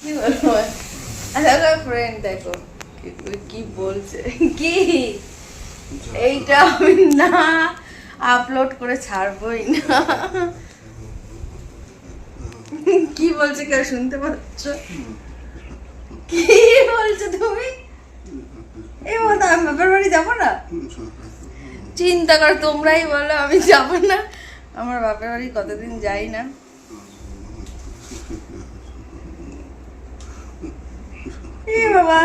কি বলবো? আচ্ছা ফ্রেন্ড দেখো কি বলছে কি এইটা আমি না আপলোড করে ছাড়বই না। কি বলছে কেউ শুনতে পাচ্ছ? কি বলছো তুমি? এই বলতো আমি বাপের বাড়ি যাবো না? চিন্তা করো, তোমরাই বলো আমি যাবো না। আমার বাপের বাড়ি কতদিন যাই না। এ বাবা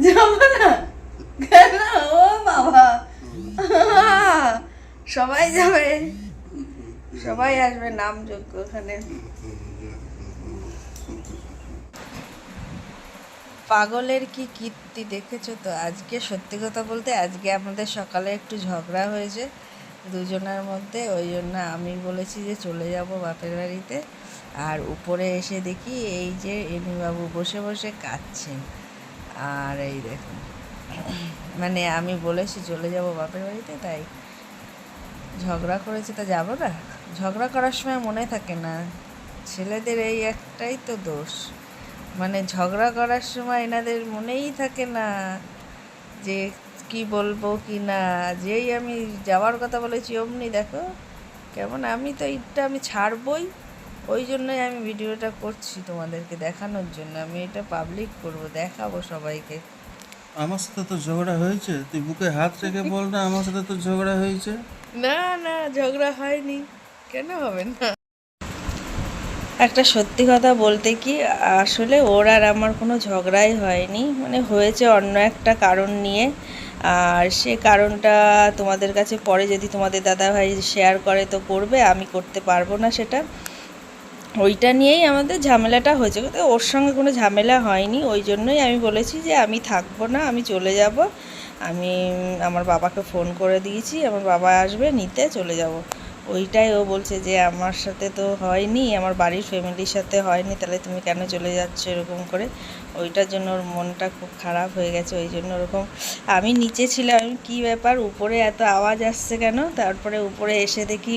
যাবো না কেন? ও বাবা সবাই যাবে, সবাই আসবে নামযোগ্য ওখানে। পাগলের কি কীর্তি দেখেছো তো। আজকে সত্যি কথা বলতে আজকে আমাদের সকালে একটু ঝগড়া হয়েছে দুজনের মধ্যে, ওই জন্য আমি বলেছি যে চলে যাব বাপের বাড়িতে। আর উপরে এসে দেখি এই যে এনিবাবু বসে বসে কাঁদছেন। আর এই দেখুন, মানে আমি বলেছি চলে যাব বাপের বাড়িতে, তাই ঝগড়া করেছে, তা যাব না। ঝগড়া করার সময় মনে থাকে না, ছেলেদের এই একটাই তো দোষ, মানে ঝগড়া করার সময় এনাদের মনেই থাকে না যে কি বলবো কি না। যেই আমি যাওয়ার কথা বলেছি অমনি দেখো কেমন। আমি তো এইটা আমি ছাড়বই, ওই জন্যই আমি ভিডিওটা করছি তোমাদেরকে দেখানোর জন্য। আমি এটা পাবলিক করব, দেখাবো সবাইকে। আমার সাথে তো ঝগড়া হয়েছে, তুই বুকে হাত রেখে বল না আমার সাথে তো ঝগড়া হয়েছে। না না ঝগড়া হয়নি, কেন হবে না। একটা সত্যি কথা বলতে কি, আসলে ওর আর আমার কোনো ঝগড়াই হয়নি, মানে হয়েছে অন্য একটা কারণ নিয়ে। আর সে কারণটা তোমাদের কাছে পরে যদি তোমাদের দাদাভাই শেয়ার করে তো করবে, আমি করতে পারবো না সেটা। ওইটা নিয়েই আমাদের ঝামেলাটা হয়েছে, কিন্তু ওর সঙ্গে কোনো ঝামেলা হয়নি। ওই জন্যই আমি বলেছি যে আমি থাকবো না, আমি চলে যাব। আমি আমার বাবাকে ফোন করে দিয়েছি, আমার বাবা আসবে নিতে, চলে যাব। ওইটাই ও বলছে যে আমার সাথে তো হয়নি, আমার বাড়ির ফ্যামিলির সাথে হয়নি, তাহলে তুমি কেন চলে যাচ্ছ এরকম করে। ওইটার জন্য ওর মনটা খুব খারাপ হয়ে গেছে, ওই জন্য ওরকম। আমি নিচে ছিলাম, কি ব্যাপার উপরে এত আওয়াজ আসছে কেন, তারপরে উপরে এসে দেখি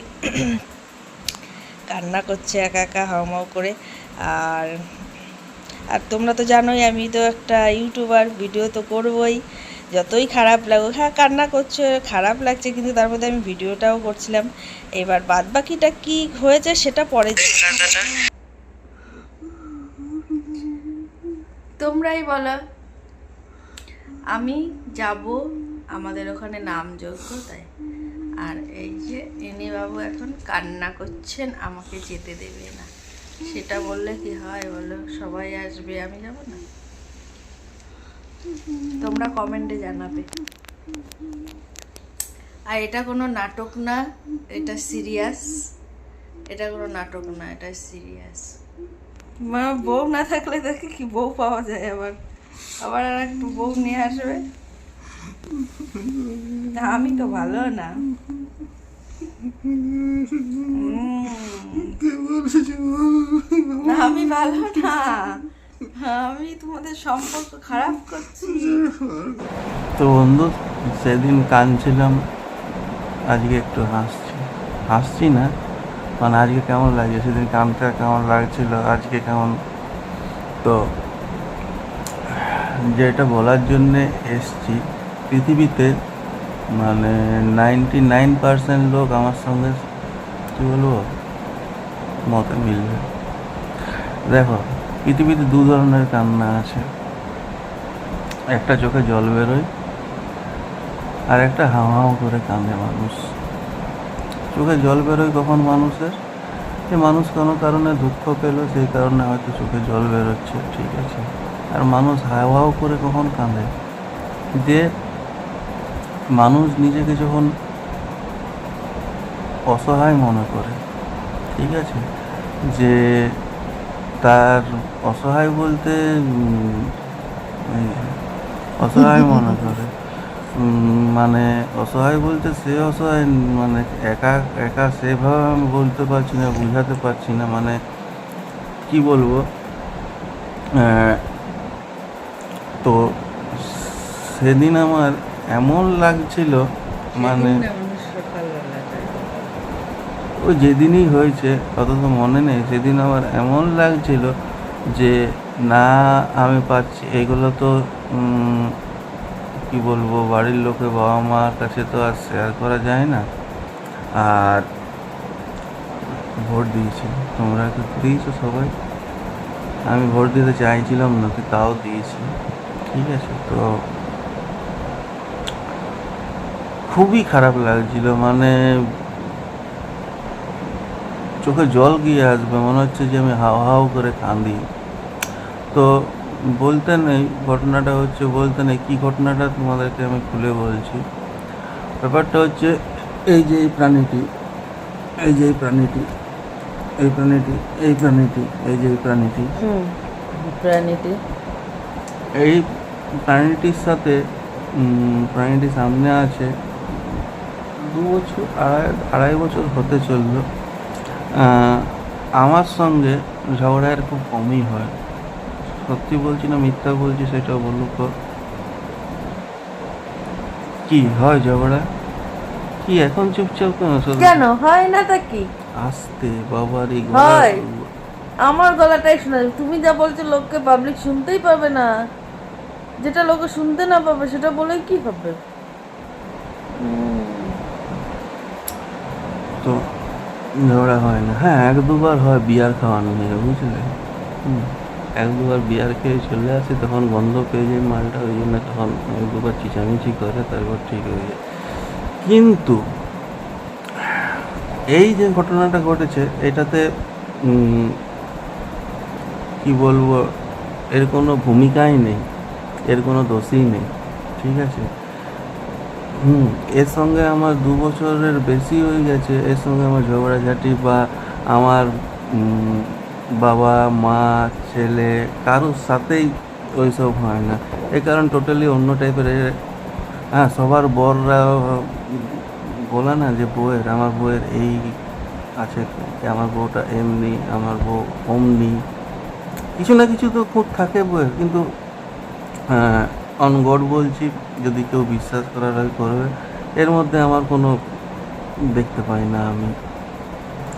কান্না করছে একা একা হাউমাউ করে। আর আর তোমরা তো জানোই আমি তো একটা ইউটিউবার, ভিডিও তো করবই, যতই খারাপ লাগুক। হ্যাঁ কান্না করছে, খারাপ লাগছে, কিন্তু তার মধ্যে আমি ভিডিওটাও করছিলাম। এবার বাদ বাকিটা কি হয়েছে সেটা পরে তোমরাই বলো। আমি যাব আমাদের ওখানে নামযজ্ঞ, তাই। আর এই যে ইনি বাবু এখন কান্না করছেন, আমাকে যেতে দেবে না। সেটা বললে কি হয় বলো, সবাই আসবে আমি যাব না। তোমরা কমেন্টে জানাবে। আর এটা কোনো নাটক না, এটা সিরিয়াস। এটা কোনো নাটক না, এটা সিরিয়াস। মা বউ না থাকলে দেখে কি বউ পাওয়া যায়, আবার আবার আর একটু বউ নিয়ে আসবে। আমি তো ভালো না। না আমি ভালো না, আমি তোমাদের সম্পর্ক খারাপ করছি। তো বন্ধু, সেদিন কাঁদছিলাম, আজকে একটু হাসছি না, মানে আজকে কেমন লাগছে, সেদিন কাঁদতে কেমন লাগছিল, আজকে কেমন। তো যেটা বলার জন্যে এসছি, পৃথিবীতে মানে 99% লোক আমার সঙ্গে কী বলবো মতে মিলবে। দেখো, পৃথিবীতে দু ধরনের কান্না আছে, একটা চোখে জল বেরোয় আর একটা হাও হাও করে কাঁদে মানুষ। চোখে জল বেরোয় কখন মানুষের, যে মানুষ কোনো কারণে দুঃখ পেল, সেই কারণে হয়তো চোখে জল বেরোচ্ছে, ঠিক আছে। আর মানুষ হাও হাও করে কখন কাঁদে, যে মানুষ নিজেকে যখন অসহায় মনে করে, ঠিক আছে, যে তার অসহায় বলতে অসহায় মনে করে, মানে অসহায় বলতে সে অসহায়, মানে একা একা সেভাবে আমি বলতে পারছি না, বুঝাতে পারছি না, মানে কি বলবো। তো সেদিন আমার এমন লাগছিল, মানে ওই যেদিনই হয়েছে অত তো মনে নেই, সেদিন আমার এমন লাগছিল যে না আমি পাচ্ছি এগুলো তো কি বলবো, বাড়ির লোকে বাবা মার কাছে তো আর শেয়ার করা যায় না। আর ভোট দিয়েছি, তোমরা তো দিয়েছো সবাই, আমি ভোট দিতে চাইছিলাম না, তো তাও দিয়েছি। ঠিক আছে, তো খুবই খারাপ লাগছিল, মানে চোখে জল গিয়ে আসবে, মনে হচ্ছে যে আমি হাও হাও করে কাঁদি। তো বলতে নেই ঘটনাটা হচ্ছে, বলতে নেই কী ঘটনাটা তোমাদেরকে আমি খুলে বলছি। ব্যাপারটা হচ্ছে এই যে এই প্রাণীটি, এই যে এই প্রাণীটি, এই প্রাণীটি, এই প্রাণীটি, এই যে এই প্রাণীটি, প্রাণীটি এই প্রাণীটির সাথে প্রাণীটির সামনে আছে 2 বছর, আড়াই বছর হতে চললো। আমার সঙ্গে ঝগড়া এর খুব কমই হয়, সত্যি বলছি না মিথ্যা বলছি সেটা বলুক। কি হয় ঝগড়া? কি এখন চুপচাপ কেন? কেন হয় না তা কি আসতে বাবারই হয়? আমার গলাটাই শোনা যাবে, তুমি যা বলছো লোককে পাবলিক শুনতেই পাবে না, যেটা লোকে শুনতে না পাবে সেটা বলে কি হবে? তো ঝগড়া হয় না, হ্যাঁ 1-2বার হয় বিয়ার খাওয়ানো নিয়ে, বুঝলে। 1-2বার বিয়ার খেয়ে চলে আসে, তখন গন্ধ পেয়ে যায় মালটা, ওই জন্য তখন 1-2বার চিচামিচি করে, তারপর ঠিক হয়ে যায়। কিন্তু এই যে ঘটনাটা ঘটেছে এটাতে কি বলবো, এর কোনো ভূমিকাই নেই, এর কোনো দোষই নেই। ঠিক আছে, এর সঙ্গে আমার 2 বছরের বেশি হয়ে গেছে, এর সঙ্গে আমার ঝগড়াঝাটি বা আমার বাবা মা ছেলে কারোর সাথেই ওইসব হয় না। এই কারণ টোটালি অন্য টাইপের। হ্যাঁ, সবার বররা বলে না যে বউয়ের, আমার বউয়ের এই আছে, আমার বউটা এমনি, আমার বউ অমনি, কিছু না কিছু তো খুব থাকে বউয়ের। কিন্তু অন গড বলছি, যদি কেউ বিশ্বাস করার হয় করবে, এর মধ্যে আমার কোনো দেখতে পাই না আমি।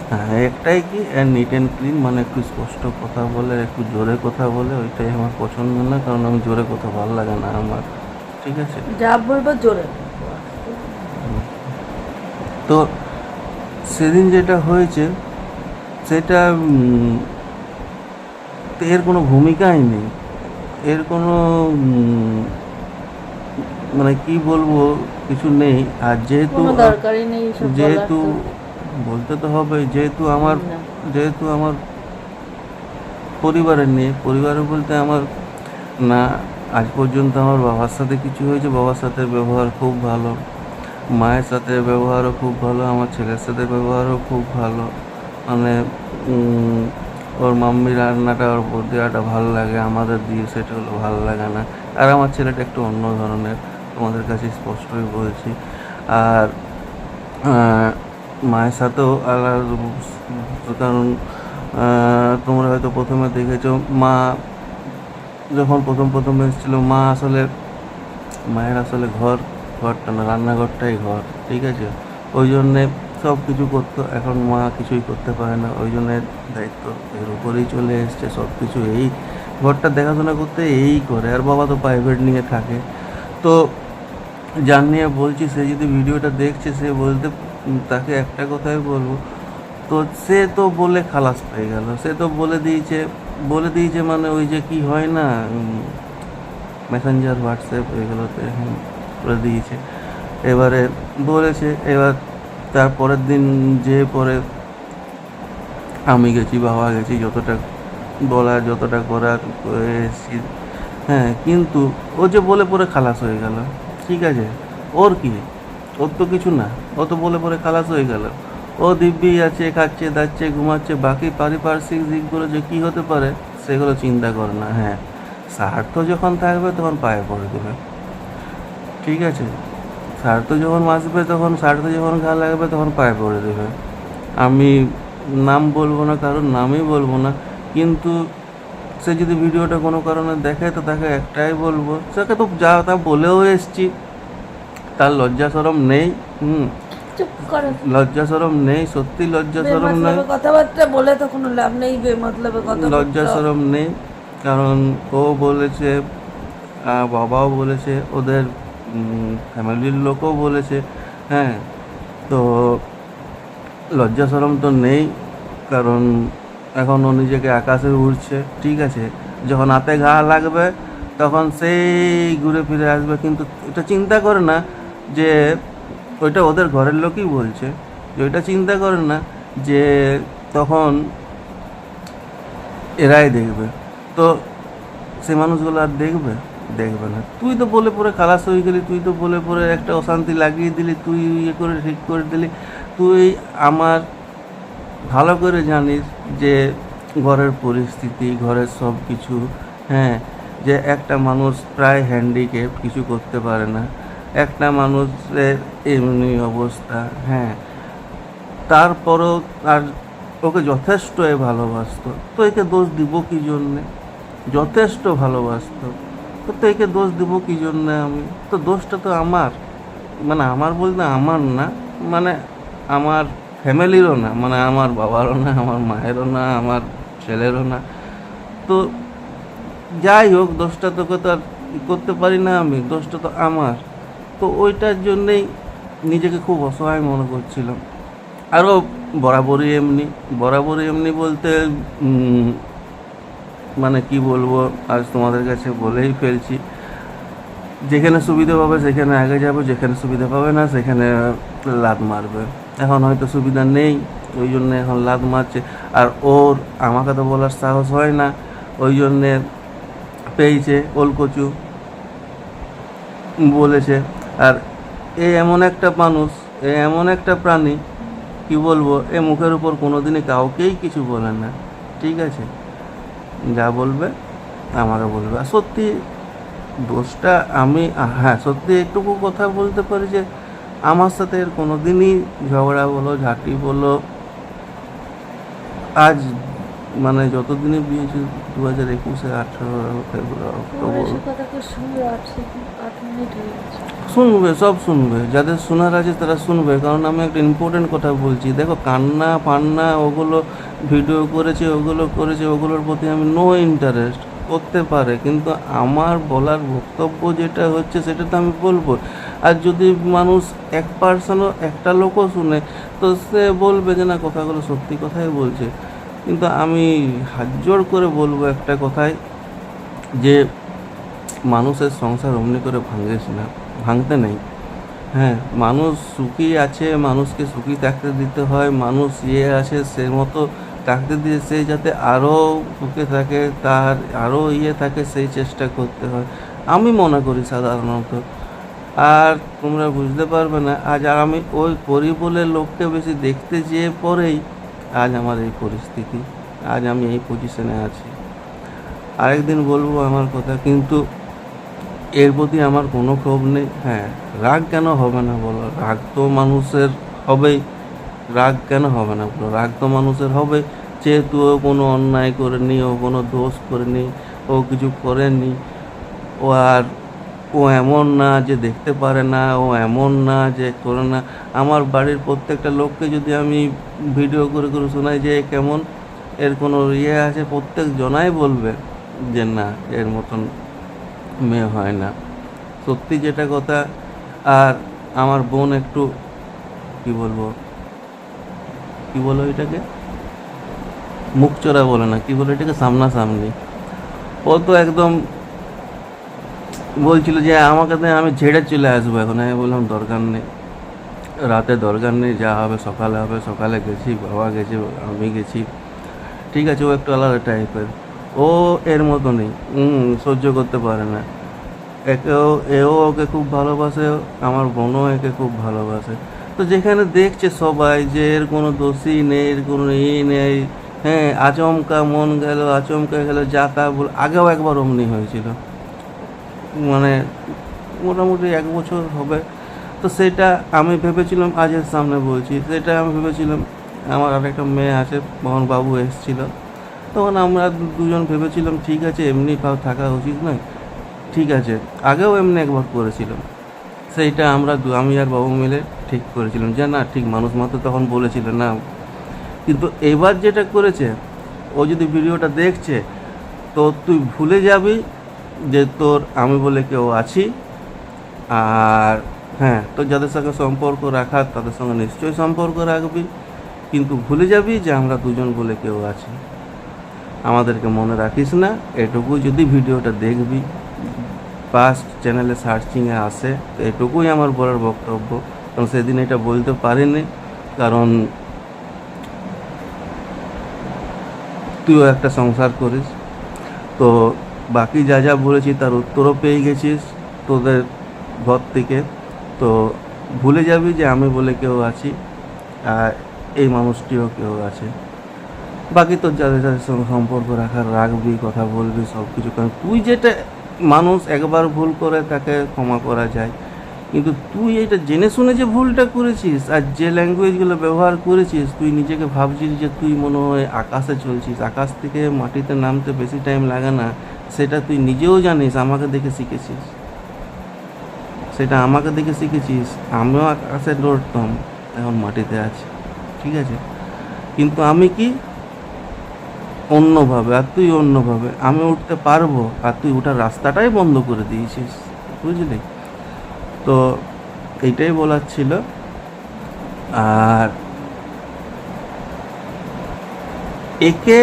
হ্যাঁ, একটাই কি নিট অ্যান্ড ক্লিন, মানে একটু স্পষ্ট কথা বলে, একটু জোরে কথা বলে, ওইটাই আমার পছন্দ না, কারণ আমি জোরে কথা ভালো লাগে না আমার। ঠিক আছে, যা বলবো জোরে। তো সেদিন যেটা হয়েছে সেটা এর কোনো ভূমিকাই নেই, এর কোনো মানে কি বলবো কিছু নেই। আর যেহেতু কোনো দরকারই নেই এসব বলার যেহেতু তো। বলতে তো হবে, যেহেতু আমার না। যেহেতু আমার পরিবারের নেই, পরিবারের বলতে আমার না, আজ পর্যন্ত আমার বাবার সাথে কিছু হয়েছে, বাবার সাথে ব্যবহার খুব ভালো, মায়ের সাথে ব্যবহারও খুব ভালো, আমার ছেলের সাথে ব্যবহারও খুব ভালো। মানে ওর মাম্মি রান্নাটা, ওর বৌদিয়াটা ভালো লাগে, আমাদের দিয়ে সেটা হলো ভালো লাগে না। আর আমার ছেলেটা একটু অন্য ধরনের, তোমাদের কাছে স্পষ্টই বলছি। আর মায়ের সাথেও আলাদা, কারণ তোমরা হয়তো প্রথমে দেখেছো মা যখন প্রথম এসেছিলো, মায়ের আসলে ঘরটা না, রান্নাঘরটাই ঘর। ঠিক আছে, ওই জন্যে সব কিছু করতো, এখন মা কিছুই করতে পারে না, ওই জন্যে দায়িত্ব এর উপরেই চলে এসছে, সব কিছু এই ঘরটা দেখাশোনা করতে এই করে। আর বাবা তো প্রাইভেট নিয়ে থাকে। তো যার নিয়ে বলছি, সে যদি ভিডিওটা দেখছে, সে তাকে একটা কথাই বলবো, তো সে তো বলে খালাস পেয়ে গেল, সে তো বলে দিয়েছে মানে ওই যে কি হয় না, মেসেঞ্জার হোয়াটসঅ্যাপ এগুলোতে করে দিয়েছে। এবারে বলেছে, এবার তারপরের দিন যে পরে আমি গেছি, বাবা গেছি, যতটা বলার যতটা করার করে এসেছি। হ্যাঁ, কিন্তু ও যে বলে পরে খালাস হয়ে গেল, ঠিক আছে, ওর কি, ওর তো কিছু না, ও তো বলে পরে খালাস হয়ে গেল। ও দিব্যি আছে, খাচ্ছে দাচ্ছে ঘুমাচ্ছে, বাকি পারিপার্শ্বিক দিকগুলো যে কী হতে পারে সেগুলো চিন্তা করে না। হ্যাঁ, স্বার্থ যখন থাকবে তখন পায়ে পড়ে দেবে। ঠিক আছে, স্বার্থ যখন আসবে, তখন স্বার্থ যখন ঘা লাগবে তখন পায়ে পড়ে দেবে। আমি নাম বলবো না, কারোর নামই বলবো না, কিন্তু সে যদি ভিডিওটা কোনো কারণে দেখে, তো তাকে একটাই বলবো, তাকে তো যা তা বলেও এসছি, তার লজ্জা শরম নেই। চুপ করো। লজ্জা শরম নেই, সত্যি লজ্জা শরম নেই, বেমতলবে কথাবার্তা বলে তো কোনো লাভ নেই, বেমতলবে কথা লজ্জা বলছো। শরম নেই। কারণ ও বলেছে, বাবাও বলেছে, ওদের ফ্যামিলির লোকও বলেছে, হ্যাঁ। তো লজ্জা শরম তো নেই, কারণ এখন ও নিজেকে আকাশে উড়ছে, ঠিক আছে। যখন হাতে ঘা লাগবে তখন সেই ঘুরে ফিরে আসবে, কিন্তু এটা চিন্তা করে না যে ওইটা ওদের ঘরের লোকই বলছে, যে ওইটা চিন্তা করে না যে তখন এরাই দেখবে। তো সে মানুষগুলো আর দেখবে না। তুই তো বলে পরে খালাস হয়ে গেলি, তুই তো বলে পরে একটা অশান্তি লাগিয়ে দিলি, তুই ইয়ে করে ঠিক করে দিলি। তুই আমার ভালো করে জানিস যে ঘরের পরিস্থিতি, ঘরের সব কিছু, হ্যাঁ। যে একটা মানুষ প্রায় হ্যান্ডিক্যাপ, কিছু করতে পারে না, একটা মানুষের এমনি অবস্থা, হ্যাঁ। তারপরও আর ওকে যথেষ্ট ভালোবাসতো, তো একে দোষ দিব কী জন্যে? যথেষ্ট ভালোবাসতো, তো একে দোষ দিব কী জন্যে? আমি তো দোষটা তো আমার, মানে আমার বলতে আমার না, মানে আমার ফ্যামিলিরও না, মানে আমার বাবারও না, আমার মায়েরও না, আমার ছেলেরও না। তো যাই হোক, দোষটা তোকে তো আর করতে পারি না আমি, দোষটা তো আমার। তো ওইটার জন্যেই নিজেকে খুব অসহায় মনে করছিলাম। আরও বরাবরই এমনি বলতে মানে কি বলবো, আজ তোমাদের কাছে বলেই ফেলছি, যেখানে সুবিধা পাবে সেখানে আগে যাবে, যেখানে সুবিধা পাবে না সেখানে লাত মারবে। এখন হয়তো সুবিধা নেই, ওই জন্য এখন লাত মারছে। আর ওর আমাকে তো বলার সাহস হয় না, ওই জন্যে পেয়েছে ওলকচু বলেছে। আর এ এমন একটা মানুষ, এ এমন একটা প্রাণী, কি বলবো, এ মুখের উপর কোনোদিনই কাউকেই কিছু বলে না, ঠিক আছে। যা বলবে আমাকে বলবে। আর সত্যি দোষটা আমি, হ্যাঁ সত্যি একটুকু কথা বলতে পারি যে আমার সাথে এর কোনো দিনই ঝগড়া বলো, ঝাঁটি বলো, আজ মানে যতদিনে বিয়েছি, 2021-এ 18 ফেব্রুয়ারি, অক্টোবর। আট মিনিট হয়ে গেছে। শুনবে, সব শুনবে, যাদের শোনার আছে তারা শুনবে, কারণ আমি একটা ইম্পর্টেন্ট কথা বলছি। দেখো, কান্না ফান্না ওগুলো ভিডিও করেছে, ওগুলোর প্রতি আমি নো ইন্টারেস্ট। করতে পারে, কিন্তু আমার বলার বক্তব্য যেটা হচ্ছে সেটা তো আমি বলবো। আর যদি মানুষ 1%ও, একটা লোকও শুনে, তো সে বলবে যে না, কথাগুলো সত্যি কথাই বলছে। কিন্তু আমি হাত জোর করে বলবো একটা কথাই, যে মানুষের সংসার অমনি করে ভাঙিস না, ভাঙতে নেই, হ্যাঁ। মানুষ সুখী আছে, মানুষকে সুখী থাকতে দিতে হয়। মানুষ আছে, সে মতো থাকতে দিয়ে সে যাতে আরও সুখে থাকে, তার আরও থাকে, সেই চেষ্টা করতে হয়, আমি মনে করি সাধারণত। আর তোমরা বুঝতে পারবে না, আজ আর আমি ওই করি বলে লোককে বেশি দেখতে যেয়ে পরেই আজ আমার এই পরিস্থিতি, আজ আমি এই পজিশনে আছি। আরেকদিন বলবো আমার কথা, কিন্তু এর প্রতি আমার কোনো ক্ষোভ নেই। হ্যাঁ, রাগ কেন হবে না বলো? রাগ তো মানুষের হবেই, রাগ কেন হবে না বলো? রাগ তো মানুষের হবে, যেহেতু ও কোনো অন্যায় করেনি, ও কোনো দোষ করেনি, ও কিছু করেনি। ও আর ও এমন না যে দেখতে পারে না, ও এমন না যে করে না। আমার বাড়ির প্রত্যেকটা লোককে যদি আমি ভিডিও করে করে শোনাই যে কেমন, এর কোনো আছে, প্রত্যেক জনাই বলবে যে না, এর মতন মেয়ে হয় না, সত্যি যেটা কথা। আর আমার বোন একটু কি বলবো এটাকে মুখচোরা বলে না, কি বলে এটাকে, সামনাসামনি। ও তো একদম বলছিল যে আমাকে তো আমি ঝেড়ে চলে আসবো এখন। আমি বললাম দরকার নেই, রাতে দরকার নেই, যা হবে সকালে হবে। সকালে গেছি, বাবা গেছে, আমি গেছি, ঠিক আছে। ও একটু আলাদা টাইপের, ও এর মতো নেই, সহ্য করতে পারে না। এও ওকে খুব ভালোবাসে, আমার বোনও একে খুব ভালোবাসে। তো যেখানে দেখছে সবাই যে এর কোনো দোষই নেই, এর কোনো নেই, হ্যাঁ, আচমকা মন গেল, আচমকা গেল, যা তা বল। আগেও একবার অমনি হয়েছিল, মানে মোটামুটি 1 বছর হবে। তো সেটা আমি ভেবেছিলাম, আজের সামনে বলছি, সেটা আমি ভেবেছিলাম, আমার আরেকটা মেয়ে আছে, মোহন বাবু এসেছিল, তখন আমরা দুজন ভেবেছিলাম ঠিক আছে, এমনি থাকা উচিত নয়, ঠিক আছে। আগেও এমনি একবার করেছিলাম, সেইটা আমি আর বাবু মিলে ঠিক করেছিলাম যে না ঠিক মানুষ মাত্র তখন বলেছিল না, কিন্তু এবার যেটা করেছে ও যদি ভিডিওটা দেখছে তো তুই ভুলে যাবি যে তোর আমি বলে কেউ আছি। আর হ্যাঁ, তোর যাদের সঙ্গে সম্পর্ক রাখার তাদের সঙ্গে নিশ্চয়ই সম্পর্ক রাখবি, কিন্তু ভুলে যাবি যে আমরা দুজন বলে কেউ আছি। আমাদেরকে মনে রাখিস না, এটুকু যদি ভিডিওটা দেখবি, ফার্স্ট চ্যানেলে সার্চিংয়ে আসে, তো এটুকুই আমার বলার বক্তব্য। কারণ সেদিন এটা বলতে পারিনি, কারণ তুইও একটা সংসার করিস। তো বাকি যা যা বলেছি তার উত্তরও পেয়ে গেছিস তোদের ঘর থেকে। তো ভুলে যাবি যে আমি বলে কেউ আছি, আর এই মানুষটিও কেউ আছে। বাকি তোর যাদের যাদের সঙ্গে সম্পর্ক রাখার রাখবি, কথা বলবি, সব কিছু। কারণ তুই যেটা, মানুষ একবার ভুল করে তাকে ক্ষমা করা যায়, কিন্তু তুই এটা জেনে শুনে যে ভুলটা করেছিস আর যে ল্যাঙ্গুয়েজগুলো ব্যবহার করেছিস, তুই নিজেকে ভাবছিস যে তুই মনে হয় আকাশে চলছিস। আকাশ থেকে মাটিতে নামতে বেশি টাইম লাগে না, সেটা তুই নিজেও জানিস, আমাকে দেখে শিখেছিস। সেটা আমাকে দেখে শিখেছিস, আমিও আকাশে লড়তাম, এখন মাটিতে আছি, ঠিক আছে। কিন্তু আমি কি অন্যভাবে আর তুই অন্যভাবে, আমি উঠতে পারবো আর তুই ওঠার রাস্তাটাই বন্ধ করে দিয়েছিস, বুঝলি। তো এইটাই বলার ছিল। আর একে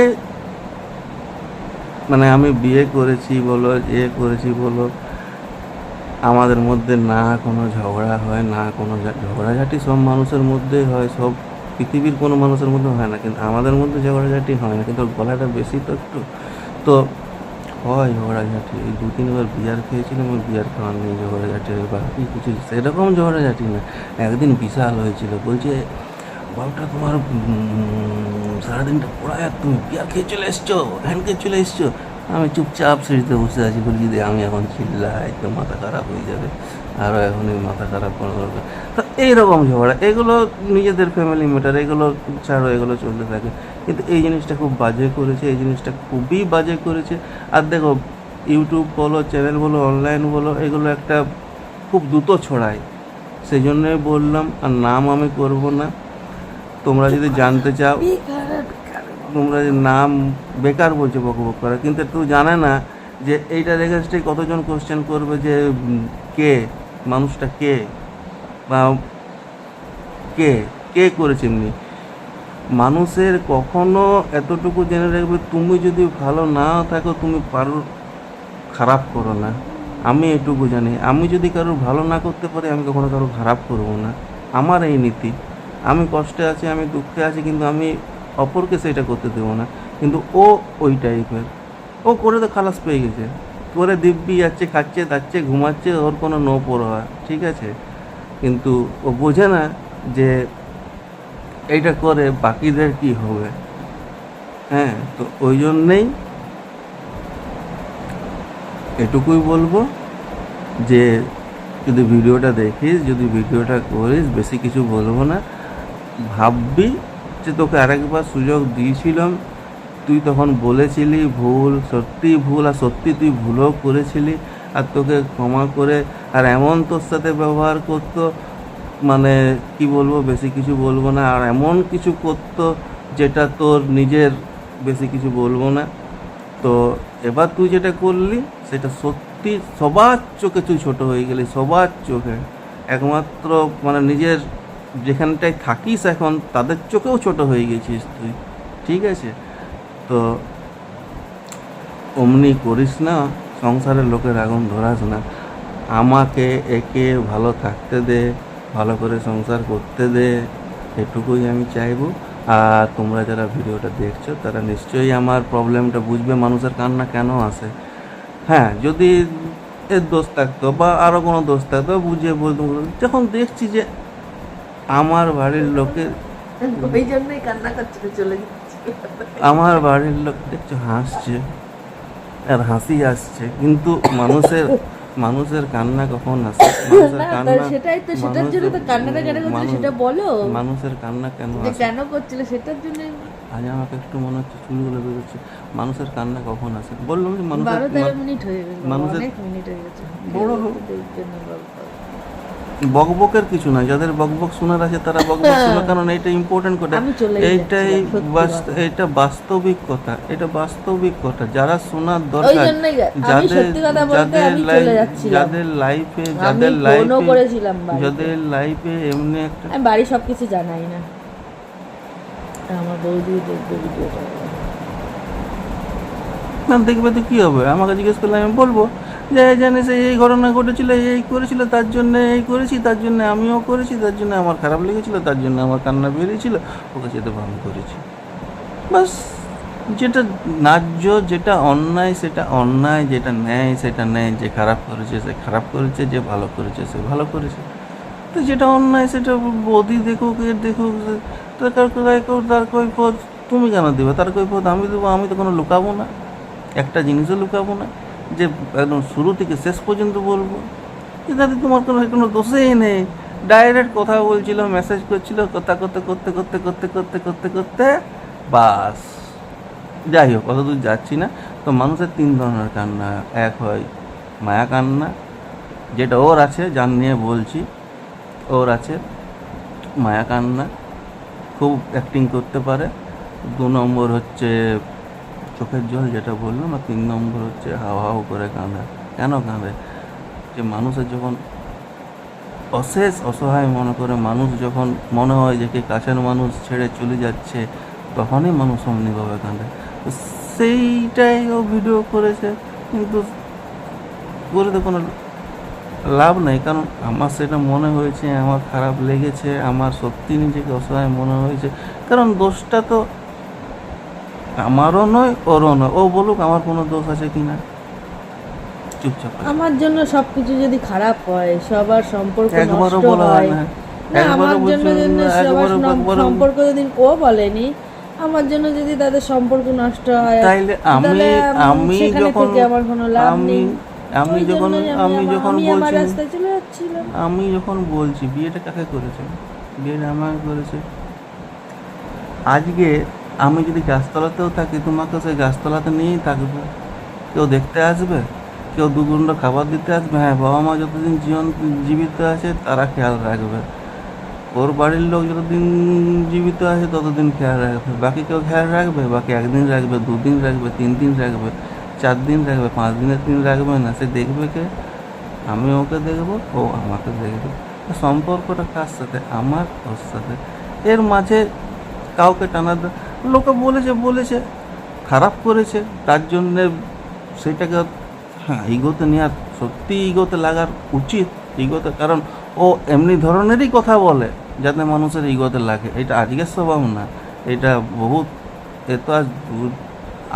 মানে আমি বিয়ে করেছি বলো, করেছি বলো, আমাদের মধ্যে না কোনো ঝগড়া হয়, না কোনো ঝগড়াঝাটি সব মানুষের মধ্যে হয়, সব পৃথিবীর কোনো মানুষের মধ্যে হয় না, কিন্তু আমাদের মধ্যে ঝগড়াঝাটি হয় না। কিন্তু ওর গলাটা বেশি তো একটু, তো হয় ঝগড়াঝাটি। এই 2-3 বার বিয়ার খেয়েছিলাম, ওই বিয়ার খাওয়ার নিয়ে ঝগড়াঝাটি হয়, বাকি কিছু সেরকম ঝগড়াঝাটি না। একদিন বিশাল হয়েছিল, বলছে বাবুটা তোমার সারাদিনটা পড়ায় আর তুমি বিয়ার খেয়ে চলে এসছো, ভ্যান খেয়ে চলে এসছো। আমি চুপচাপ সিঁড়িতে বসে আছি, বলি যদি আমি এখন চিল্লাই তো মাথা খারাপ হয়ে যাবে, আরও এখনই মাথা খারাপ করা দরকার। তো এইরকম ঝগড়া, এগুলো নিজেদের ফ্যামিলি ম্যাটার, এগুলো ছাড়ো, এগুলো চলতে থাকে। কিন্তু এই জিনিসটা খুব বাজে করেছে, এই জিনিসটা খুবই বাজে করেছে। আর দেখো, ইউটিউব বলো, চ্যানেল বলো, অনলাইন বলো, এগুলো একটা খুব দ্রুত ছড়ায়, সেই জন্যই বললাম। আর নাম আমি করব না। তোমরা যদি জানতে চাও, তোমরা যে নাম বেকার বলছে বক বক করা, কিন্তু তুই জানে না যে এইটার এগেনস্টে কতজন কোশ্চেন করবে যে কে মানুষটা, কে বা কে কে করেছে। এমনি মানুষের কখনো এতটুকু জেনে রাখবে, তুমি যদি ভালো না থাকো তুমি কারোর খারাপ করো না। আমি এটুকু জানি, আমি যদি কারোর ভালো না করতে পারি আমি কখনো কারোর খারাপ করবো না। আমার এই নীতি। আমি কষ্টে আছি, আমি দুঃখে আছি, কিন্তু আমি অপরকে সেটা করতে দেবো না। কিন্তু ও ওই টাইপের, ও করে তো খালাস পেয়ে গেছে, করে দিব্যি যাচ্ছে, খাচ্ছে, দাচ্ছে, ঘুমাচ্ছে, ওর কোনো নো পরোয়া, ঠিক আছে। কিন্তু ও বোঝে না যে এইটা করে বাকিদের কি হবে। হ্যাঁ, তো ওই জন্যেই এটুকুই বলবো যে যদি ভিডিওটা দেখিস, যদি ভিডিওটা করিস, বেশি কিছু বলবো না। ভাববি যে তোকে আরেকবার সুযোগ দিয়েছিলাম, তুই তখন বলেছিলি ভুল, সত্যি ভুল, আর সত্যি তুই ভুলও করেছিলি, আর তোকে ক্ষমা করে, আর এমন তোর সাথে ব্যবহার করতো, মানে কি বলবো, বেশি কিছু বলবো না, আর এমন কিছু করতো যেটা তোর নিজের, বেশি কিছু বলবো না। তো এবার তুই যেটা করলি সেটা সত্যি সবার চোখে তুই ছোট হয়ে গেলি, সবার চোখে। একমাত্র মানে নিজের যেখানটায় থাকিস এখন তাদের চোখেও ছোট হয়ে গেছিস তুই, ঠিক আছে। তো অমনি করিস না, সংসারের লোকের আগুন ধরাস না। আমাকে একে ভালো থাকতে দে, ভালো করে সংসার করতে দে, এটুকুই আমি চাইবো। আর তোমরা যারা ভিডিওটা দেখছো তারা নিশ্চয়ই আমার প্রবলেমটা বুঝবে, মানুষের কান্না কেন আসে। হ্যাঁ, যদি এর দোষ থাকতো বা আরও কোনো দোষ থাকতো বুঝিয়ে বলতো। যখন দেখছি যে আমার বাড়ির লোকের, ওই জন্যই কান্না করছিল, চলে যাচ্ছে। আমার বাড়ির লোক দেখছো হাসছে আর হাসি আসছে, কিন্তু মানুষের কান্না কখন আসে? মানুষের না, কান্না, সেটাই তো, সেটার জন্য তো কান্নাটা কেন করছিল সেটা বলো। মানুষের কান্না কেন যে আসে? কেন করছিল সেটার জন্য। আজ আমাকে একটু মনে হচ্ছে চুলগুলো বেরোচ্ছে। মানুষের কান্না কখন আসে? বললাম যে 12-13 মিনিট হয়ে গেছে, মানুষের অনেক মিনিট হয়ে গেছে। বড় হোক। এই জন্য গল্প। বকবকের কিছু না, যাদের বকবক শোনার আছে তারা বকবক শোনো, কারণ এইটা ইম্পর্টেন্ট কথা, আমি চলেই এইটাই যাচ্ছিলাম, সত্যি কথা। এটা বাস্তবিক কথা, এটা বাস্তবিক কথা, যারা শোনার ওই দরকার, জন্যই আমি যাদের সত্যি কথা বলতে আমি চলে যাচ্ছিলাম। যাদের লাইফে আমি ফোনও করেছিলাম বাড়িতে। যাদের লাইফে এমনি একটা আমি বাড়ি সবকিছু জানাই না, আমার বৌদি দেখবে ভিডিওটা। না দেখবে তো কী হবে, আমাকে জিজ্ঞেস করলে আমি বলবো যে জানিস এই ঘটনা ঘটেছিল, এই করেছিল, তার জন্য এই করেছি, তার জন্য আমিও করেছি, তার জন্য আমার খারাপ লেগেছিল, তার জন্য আমার কান্না বেরিয়েছিল, ওকে যেতে ভালো করেছি। বাস, যেটা ন্যায্য, যেটা অন্যায় সেটা অন্যায়, যেটা ন্যায় সেটা ন্যায়, যে খারাপ করেছে সে খারাপ করেছে, যে ভালো করেছে সে ভালো করেছে। তো যেটা অন্যায় সেটা বৌদি দেখুক, এর দেখুক, তার কৈফিয়ত তুমি কেন দেবে? তার কৈফিয়ত আমি দেবো। আমি তো কোনো লুকাবো না, একটা জিনিসও লুকাবো না, যে একদম শুরু থেকে শেষ পর্যন্ত বলবো যে দাদি তোমার কোনো দোষেই নেই। ডাইরেক্ট কথা বলছিল, মেসেজ করছিল, কথা করতে করতে করতে করতে করতে করতে করতে বাস। যাই হোক, কত দূর যাচ্ছি না। তো মানুষের তিন ধরনের কান্না, এক হয় মায়া কান্না, যেটা ওর আছে, যার নিয়ে বলছি, ওর আছে মায়া কান্না, খুব অ্যাক্টিং করতে পারে। 2 নম্বর হচ্ছে চোখের জল, যেটা বললাম। আর 3 নম্বর হচ্ছে হাও হাও করে কাঁদা। কেন কাঁদে? যে মানুষের যখন অশেষ অসহায় মনে করে, মানুষ যখন মনে হয় যে কি কাছের মানুষ ছেড়ে চলে যাচ্ছে, তখনই মানুষ অমনিভাবে কাঁদে। তো সেইটাই ও ভিডিও করেছে, কিন্তু করে তো কোনো লাভ নেই, কারণ আমার সেটা মনে হয়েছে, আমার খারাপ লেগেছে, আমার সত্যি নিজেকে অসহায় মনে হয়েছে। কারণ দোষটা তো আমারও নয়, ওরও নয়। ও বলুক আমার কোনো দোষ আছে কি না, চুপচাপ আছে। আমার জন্য সবকিছু যদি খারাপ হয়, সবার সম্পর্ক একবারও নষ্ট বলা হয় হয়, না, না আমার জন্য যদি সবার সম্পর্ক যদি ও বলেনি, আমার জন্য যদি তাদের সম্পর্ক নষ্ট হয়, তাইলে তাহলে আমি সেখানে যখন থেকে আমার কোনো লাভ নেই। আমি ওই যখন জন্যই আমি যখন আমি আমার বলছি, রাস্তায় চলে যাচ্ছিলাম। আমি যখন বলছি বিয়েটা কাকে করেছে, বিয়েটা আমাকে করেছে। আজকে আমি যদি গাছতলাতেও থাকি, তোমাকে সেই গাছতলাতে নিয়েই থাকবে। কেউ দেখতে আসবে, কেউ দুগুণ্ড খাবার দিতে আসবে। হ্যাঁ, বাবা মা যতদিন জীবিত আছে তারা খেয়াল রাখবে, ওর বাড়ির লোক যতদিন জীবিত আছে ততদিন খেয়াল রাখবে। বাকি কেউ খেয়াল রাখবে? বাকি 1 দিন রাখবে, 2 দিন রাখবে, 3 দিন রাখবে, 4 দিন রাখবে, 5 দিনের দিন রাখবে না। সে দেখবে কে? আমি ওকে দেখবো, ও আমাকে দেখবে। সম্পর্কটা কার সাথে? আমার, ওর সাথে। এর মাঝে কাউকে লোকে বলেছে খারাপ করেছে, তার জন্যে সেটাকে হ্যাঁ ইগোতে নেওয়ার, সত্যি ইগোতে লাগার উচিত, ইগোতে। কারণ ও এমনি ধরনেরই কথা বলে যাতে মানুষের ইগোতে লাগে। এটা আজকের স্বভাব না, এটা বহুত, এ তো আজ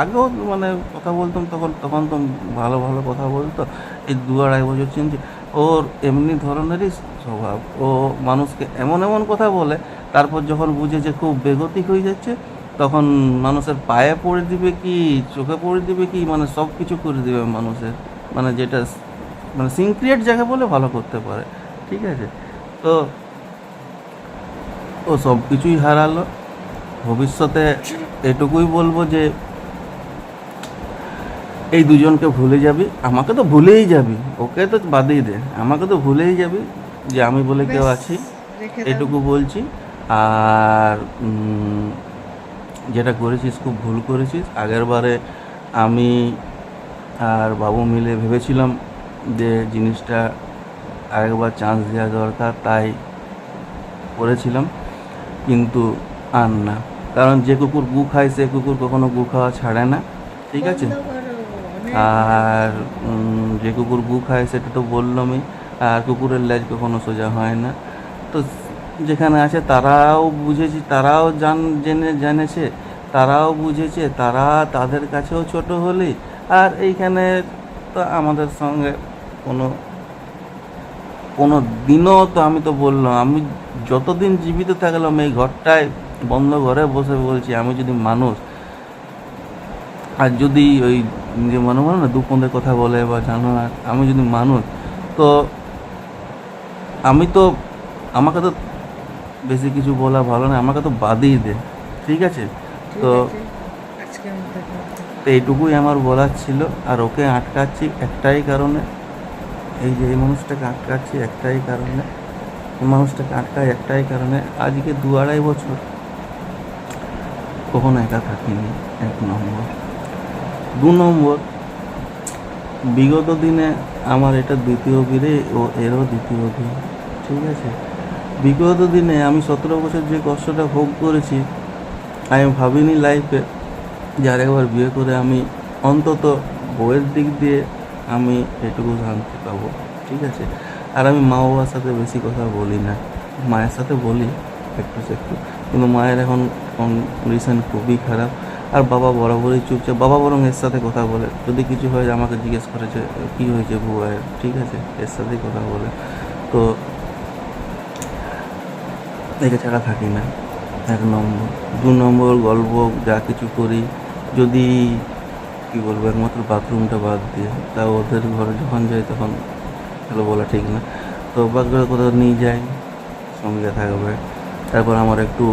আগেও মানে কথা বলতাম, তখন তো ভালো ভালো কথা বলতো। এই 2-2.5 বছর চিনছি, ওর এমনি ধরনেরই স্বভাব। ও মানুষকে এমন এমন কথা বলে, তারপর যখন বুঝে যে খুব বেগতিক হয়ে যাচ্ছে, তখন মানুষের পায়ে পড়ে দিবে কি, চোখে পড়ে দিবে কি, মানে সব কিছু করে দিবে মানুষের, মানে যেটা মানে সিনক্রিয়েট জায়গা বলে ভালো করতে পারে। ঠিক আছে, তো ও সব কিছুই হারালো। ভবিষ্যতে এটুকুই বলবো যে এই দুজনকে ভুলে যাবি, আমাকে তো ভুলেই যাবি, ওকে তো বাদেই দে, আমাকে তো ভুলেই যাবি যে আমি বলে কেউ আছি, রেখে দাও। এটুকু বলছি। আর যেটা করেছিস খুব ভুল করেছিস। আগের বারে আমি আর বাবু মিলে ভেবেছিলাম যে জিনিসটা আরেকবার চান্স দেওয়া দরকার, তাই করেছিলাম, কিন্তু আর না। কারণ যে কুকুর গু খায় সে কুকুর কখনো গু খাওয়া ছাড়ে না, ঠিক আছে। আর যে কুকুর গু খায় সেটা তো বললামই। আর কুকুরের লেজ কখনো সোজা হয় না। তো যেখানে আছে তারাও বুঝেছি, তারাও জেনেছে, তারাও বুঝেছে, তারা তাদের কাছেও ছোট হলেই। আর এইখানে তো আমাদের সঙ্গে কোনো কোনো দিনও তো, আমি তো বললাম, আমি যতদিন জীবিত থাকলাম এই ঘরটায় বন্ধ ঘরে বসে বলছি, আমি যদি মানুষ, আর যদি ওই যে মনে মনে না দুপন্দের কথা বলে বা জানো না, আমি যদি মানুষ, তো আমি তো, আমাকে তো বেশি কিছু বলা ভালো না, আমাকে তো বাদই দে, ঠিক আছে। তো আজকের মতো তো এইটুকুই আমার বলার ছিল। আর ওকে আটকাচ্ছি একটাই কারণে, এই যে এই মানুষটাকে আটকাচ্ছি একটাই কারণে, মানুষটাকে আটকায় একটাই কারণে, আজকে 2-2.5 বছর কখনো একা থাকিনি, 1 নম্বর। 2 নম্বর, বিগত দিনে আমার এটা দ্বিতীয় বিয়ে, ও এরও দ্বিতীয় বিয়ে, ঠিক আছে। বিগত দিনে আমি 17 বছর যে কষ্টটা ভোগ করেছি, আমি ভাবিনি লাইফে যে আরেকবার বিয়ে করে আমি অন্তত বউয়ের দিক দিয়ে আমি এটুকু শান্তি পাবো, ঠিক আছে। আর আমি মা বাবার সাথে বেশি কথা বলি না, মায়ের সাথে বলি একটু একটু, কিন্তু মায়ের এখন কন্ডিশন খুবই খারাপ। আর বাবা বরাবরই চুপচাপ, বাবা বরং এর সাথে কথা বলে, যদি কিছু হয় আমাকে জিজ্ঞেস করেছে কী হয়েছে বউয়ের, ঠিক আছে, এর সাথেই কথা বলে। তো একে ছাড়া থাকি না, 1 নম্বর। 2 নম্বর, গল্প যা কিছু করি, যদি কী বলবো, একমাত্র বাথরুমটা বাদ দিয়ে, তা ওদের ঘরে যখন যাই তখন হ্যালো বলা ঠিক না, তো বাদ করে কোথাও নিয়ে যাই, সঙ্গে থাকবে। তারপর আমার একটু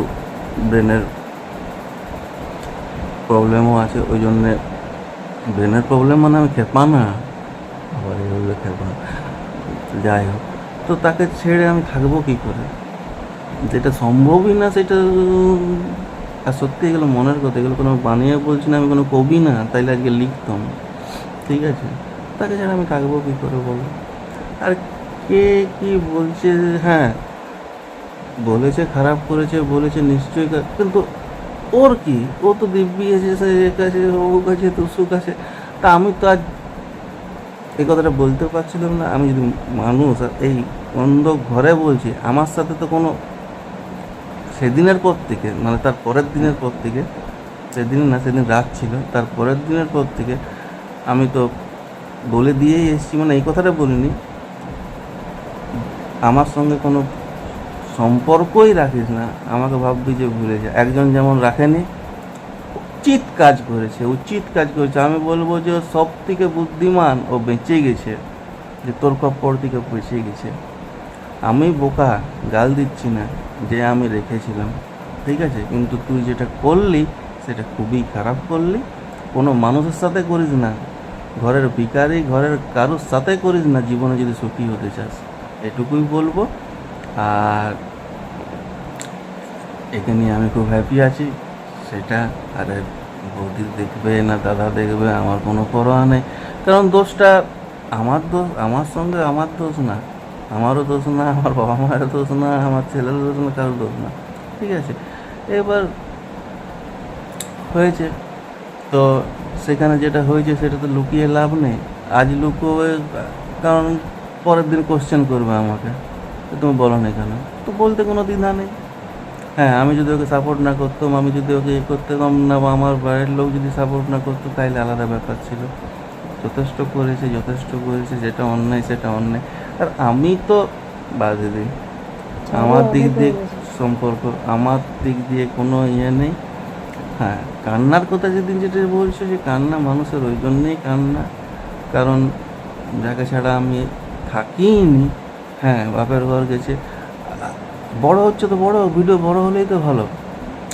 ব্রেনের প্রবলেমও আছে, ওই জন্যে, ব্রেনের প্রবলেম মানে আমি খেপা না, আবার এইভাবে খেপা, যাই হোক। তো তাকে ছেড়ে আমি থাকবো কী করে, যেটা সম্ভবই না সেটা। আর সত্যি এগুলো মনের কথা, এগুলো কোনো বানিয়ে বলছি না, আমি কোনো কবি না, তাইলে আজকে লিখতাম, ঠিক আছে। তাকে ছাড়া আমি থাকবো কী করে বলো। আর কে কি বলছে, হ্যাঁ বলেছে খারাপ করেছে, বলেছে নিশ্চয়ই, কিন্তু ওর কি, ও তো দিব্যি এসেছে, এ কাছে, ও কাছে, তুসু কাছে। তা আমি তো আজ এই কথাটা বলতে পারছিলাম না। আমি যদি মানুষ এই অন্ধ ঘরে বলছি, আমার সাথে তো কোনো, সেদিনের পর থেকে, মানে তার পরের দিনের পর থেকে, সেদিন না, সেদিন রাত ছিল, তার পরের দিনের পর থেকে আমি তো বলে দিয়েই এসেছি, মানে এই কথাটা বলিনি, আমার সঙ্গে কোনো সম্পর্কই রাখিস না, আমাকে ভাববি যে ভুলে যা। একজন যেমন রাখেনি, উচিত কাজ করেছে, উচিত কাজ করেছে, আমি বলবো যে সব থেকে বুদ্ধিমান, ও বেঁচে গেছে, যে তোর খপ্পর থেকে বেঁচে গেছে। আমি বোকা, গাল দিচ্ছি না, যে আমি রেখেছিলাম, ঠিক আছে, কিন্তু তুই যেটা করলি সেটা খুবই খারাপ করলি। কোনো মানুষের সাথে করিস না, ঘরের ভিখারি, ঘরের কারোর সাথে করিস না, জীবনে যদি সুখী হতে চাস, এটুকুই বলবো। আর একে নিয়ে আমি খুব হ্যাপি আছি, সেটা। আরে বৌদি দেখবে না দাদা দেখবে, আমার কোনো পরোয়া নেই, কারণ দোষটা আমার দোষ, আমার সঙ্গে আমার দোষ না, আমারও দোষ না, আমার বাবা মায়ের দোষ না, আমার ছেলের দোষ না, কারোর দোষ না, ঠিক আছে। এবার হয়েছে, তো সেখানে যেটা হয়েছে সেটা তো লুকিয়ে লাভ নেই। আজ লুকোবে, কারণ পরের দিন কোশ্চেন করবে আমাকে, তুমি বলো না কেন, তো বলতে কোনো দ্বিধা নেই। হ্যাঁ, আমি যদি ওকে সাপোর্ট না করতাম, আমি যদি ওকে করতাম না, বা আমার বাড়ির লোক যদি সাপোর্ট না করতো, তাইলে আলাদা ব্যাপার ছিল। যথেষ্ট করেছে, যেটা অন্যায় সেটা অন্যায়। আর আমি তো বাদে দিই, আমার দিক দিয়ে সম্পর্ক, আমার দিক দিয়ে কোনো নেই। হ্যাঁ, কান্নার কথা যেদিন যেটা বলছো, যে কান্না মানুষের ওই জন্যেই কান্না, কারণ যাকে ছাড়া আমি থাকিনি। হ্যাঁ, বাপের ঘর গেছে, বড় হচ্ছে তো বড়, ভিডিও বড় হলেই তো ভালো,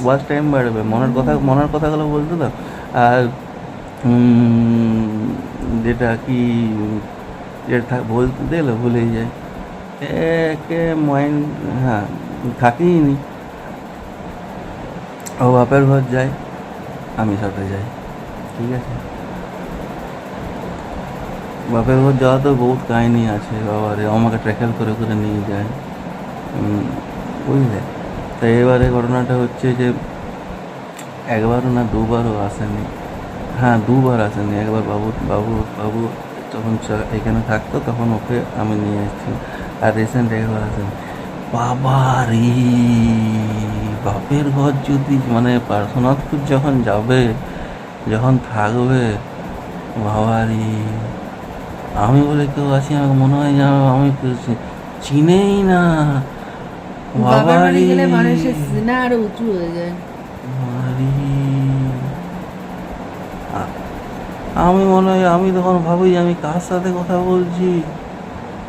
ওয়াচ টাইম বাড়বে, মনের কথাগুলো বলতে দাও। আর যেটা কি, যেটা বলতে দিলে ভুলেই যায়, একে মাইন্ড, হ্যাঁ থাকিনি। ও বাপের ঘর যায়, আমি সাথে যাই, ঠিক আছে। বাপের ঘর যাওয়া তো বহুত কাহিনী আছে, বাবারে, আমাকে ট্র্যাকেল করে করে নিয়ে যায়, বুঝলে। তো এবারে ঘটনাটা হচ্ছে যে একবারও না, দুবারও আসেনি। হ্যাঁ, 2বার আসেনি। একবার বাবু যখন এখানে থাকতো তখন ওকে আমি নিয়ে এসেছি, আর রিসেন্ট একবার আসেনি। বাবা রে, বাপের ঘর যদি, মানে পার্শ্বনাথপুর যখন যাবে, যখন থাকবে, বাবা রে, আমি বলে কেউ আছি, আমাকে মনে হয় যে আমি চিনেই না, বাবা রে, মানুষের সিনা আরো উঁচু হয়ে যায়। আমি মনে হয়, আমি তখন ভাবি আমি কার সাথে কথা বলছি,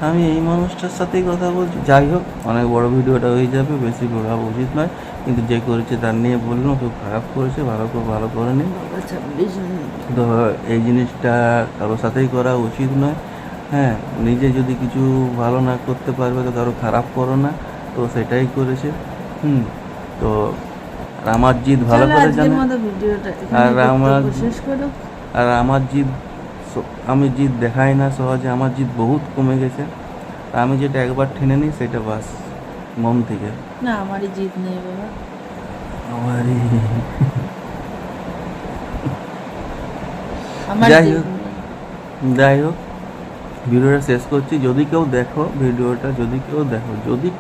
আমি এই মানুষটার সাথেই কথা বলছি। যাই হোক, অনেক বড় ভিডিওটা হয়ে যাবে, বেশি ঘোরা উচিত নয়, কিন্তু যে করেছে তার নিয়ে বললাম, খুব খারাপ করেছে, ভালো করেনি। তো এই জিনিসটা কারোর সাথেই করা উচিত নয়। হ্যাঁ, নিজে যদি কিছু ভালো না করতে পারবে তো কারো খারাপ করো না। তো সেটাই করেছে। তো আর আমার জিদ ভালো চলো করে আজকের জানে। মতো ভিডিওটা আর এখানে আমার বক্তব্য শেষ করো। আর আমার জিদ আমি জিদ দেখাই না সহজে, আমার জিদ বহুত কমে গেছে। আমি যেটা একবার ঠেনে নিই সেটা বাস মন থেকে। না আমারই জিদ নেই বাবা, আমারই আমার যাই জিদ হোক। নেই। যাই হোক, ভিডিওটা শেষ করছি। যদি কেউ দেখো ভিডিওটা, যদি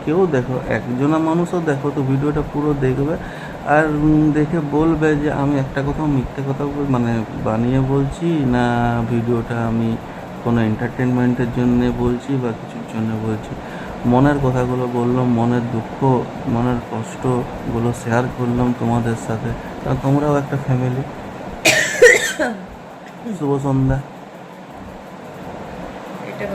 কেউ দেখো একজনা মানুষও দেখো তো ভিডিওটা পুরো দেখবে। আর দেখে বলবে যে আমি একটা কথা মিথ্যে কথা মানে বানিয়ে বলছি না, ভিডিওটা আমি কোনো এন্টারটেনমেন্টের জন্য বলছি বা কিছুর জন্য বলছি। মনের কথাগুলো বললাম, মনের দুঃখ, মনের কষ্টগুলো শেয়ার করলাম তোমাদের সাথে, কারণ তোমরাও একটা ফ্যামিলি। শুভ সন্ধ্যা। এটা